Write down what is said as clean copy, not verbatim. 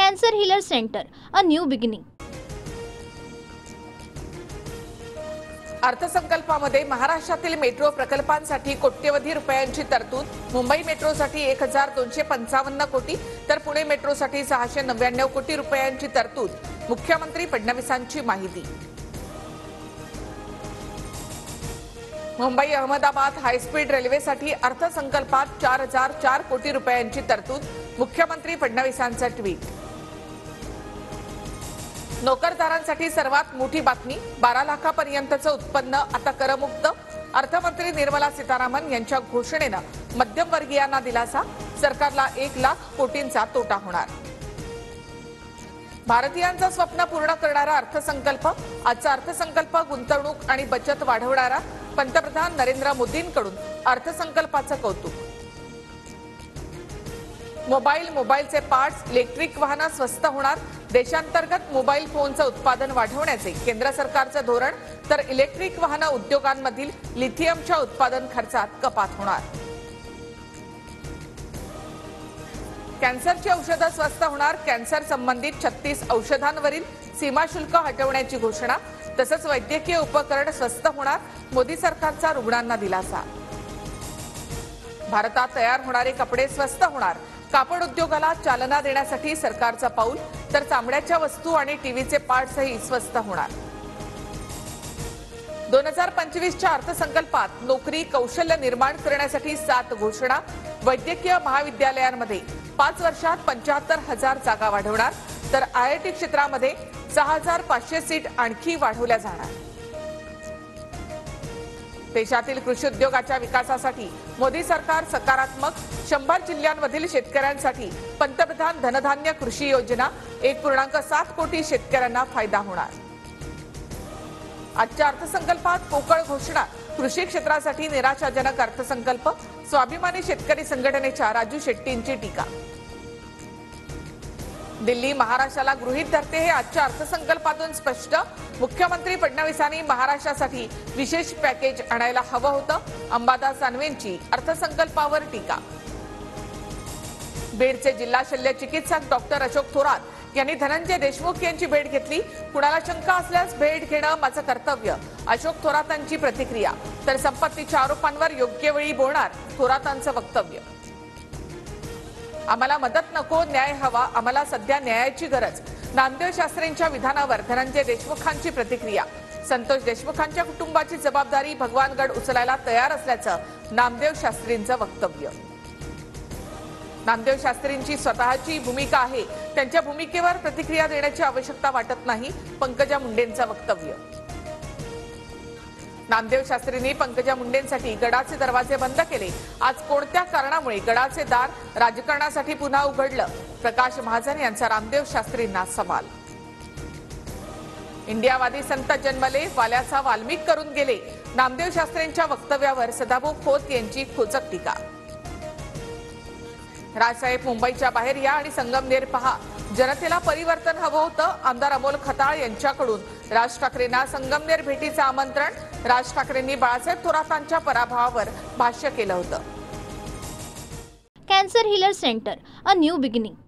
Cancer Healer Center, a new beginning. अर्थसंकल्पामध्ये महाराष्ट्रातील metro प्रकल्पांसाठी कोट्यवधी रुपयांची तरतूद. मुंबई मेट्रोसाठी 1255 कोटी तर पुणे मेट्रोसाठी 699 कोटी रुपयांची तरतूद. मुख्यमंत्री फडणवीसांची माहिती. मुंबई अहमदाबाद हायस्पीड रेल्वेसाठी अर्थसंकल्पात 4004 कोटी रुपयांची तरतूद. मुख्यमंत्री फडणवीसांचं ट्विट. नोकरदारांसाठी सर्वात मोठी बातमी, 12 लाखापर्यंतचं उत्पन्न आता करमुक्त. अर्थमंत्री निर्मला सीतारामन यांच्या घोषणेनं मध्यमवर्गीयांना दिलासा. सरकारला 1 लाख कोटींचा तोटा होणार. भारतीयांचं स्वप्न पूर्ण करणारा अर्थसंकल्प. आजचा अर्थसंकल्प गुंतवणूक आणि बचत वाढवणारा. पंतप्रधान नरेंद्र मोदींकडून अर्थसंकल्पाचं कौतुक. मोबाईलचे पार्ट्स, इलेक्ट्रिक वाहनं स्वस्त होणार. देशांतर्गत मोबाईल फोनचं उत्पादन वाढवण्याचे केंद्र सरकारचं धोरण. तर इलेक्ट्रिक वाहनं उद्योगांमधील लिथियमच्या उत्पादन खर्चात कपात होणार. कॅन्सरची औषधं स्वस्त होणार. कॅन्सर संबंधित 36 औषधांवरील सीमाशुल्क हटवण्याची घोषणा. तसंच वैद्यकीय उपकरण स्वस्त होणार. मोदी सरकारचा रुग्णांना दिलासा. भारतात तयार होणारे कपडे स्वस्त होणार. कापड उद्योगाला चालना देण्यासाठी सरकारचं पाऊल. तर चामड्याच्या वस्तू आणि टीव्हीचे पार्ट्सही स्वस्त होणार. 2025च्या अर्थसंकल्पात नोकरी कौशल्य निर्माण करण्यासाठी 7 घोषणा. वैद्यकीय महाविद्यालयांमध्ये 5 वर्षात 75,000 जागा वाढवणार. तर IIT क्षेत्रामध्ये 6,500 सीट आणखी वाढवल्या जाणार. देशातील कृषी उद्योगाच्या विकासासाठी मोदी सरकार सकारात्मक. 100 जिल्ह्यांमधील शेतकऱ्यांसाठी पंतप्रधान धनधान्य कृषी योजना. 1.7 कोटी शेतकऱ्यांना फायदा होणार. आजच्या अर्थसंकल्पात पोकळ घोषणा. कृषी क्षेत्रासाठी निराशाजनक अर्थसंकल्प. स्वाभिमानी शेतकरी संघटनेच्या राजू शेट्टींची टीका. दिल्ली महाराष्ट्राला गृहीत धरते हे आजच्या अर्थसंकल्पातून स्पष्ट. मुख्यमंत्री फडणवीसांनी महाराष्ट्रासाठी विशेष पॅकेज आणायला हवं होतं. अंबादास दानवेंची अर्थसंकल्पावर टीका. बीडचे जिल्हा शल्य चिकित्सक डॉक्टर अशोक थोरात यांनी धनंजय देशमुख यांची भेट घेतली. कुणाला शंका असल्यास भेट घेणं माझं कर्तव्य. अशोक थोरातांची प्रतिक्रिया. तर संपत्तीच्या आरोपांवर योग्य वेळी बोलणार थोरातांचं वक्तव्य. आम्हाला मदत नको, न्याय हवा. आम्हाला सध्या न्यायाची गरज. नामदेव शास्त्रींच्या विधानावर धनंजय देशमुखांची प्रतिक्रिया. संतोष देशमुखांच्या कुटुंबाची जबाबदारी भगवानगड उचलायला तयार असल्याचं नामदेव शास्त्रींचं वक्तव्य. नामदेव शास्त्रींची स्वतःची भूमिका आहे. त्यांच्या भूमिकेवर प्रतिक्रिया देण्याची आवश्यकता वाटत नाही. पंकजा मुंडेंचं वक्तव्य. नामदेव शास्त्रींनी पंकजा मुंडेंसाठी गडाचे दरवाजे बंद केले. आज कोणत्या कारणामुळे गडाचे दार राजकारणासाठी पुन्हा उघडलं? प्रकाश महाजन यांचा रामदेव शास्त्रींना सवाल. इंडियावादी संत जन्मले, वाल्याचा वाल्मिक करून गेले. नामदेव शास्त्रींच्या वक्तव्यावर सदाभाऊ खोत यांची खोचक टीका. राजसाहेब मुंबईच्या बाहेर या आणि संगमनेर पहा. जनतेला परिवर्तन हवं होतं. आमदार अमोल खताळ यांच्याकडून राज ठाकरेंना संगमनेर भेटीचं आमंत्रण. राज ठाकरेंनी बाळासाहेब थोरातांच्या पराभवावर भाष्य केलं होतं. Cancer Healer Center, a new beginning.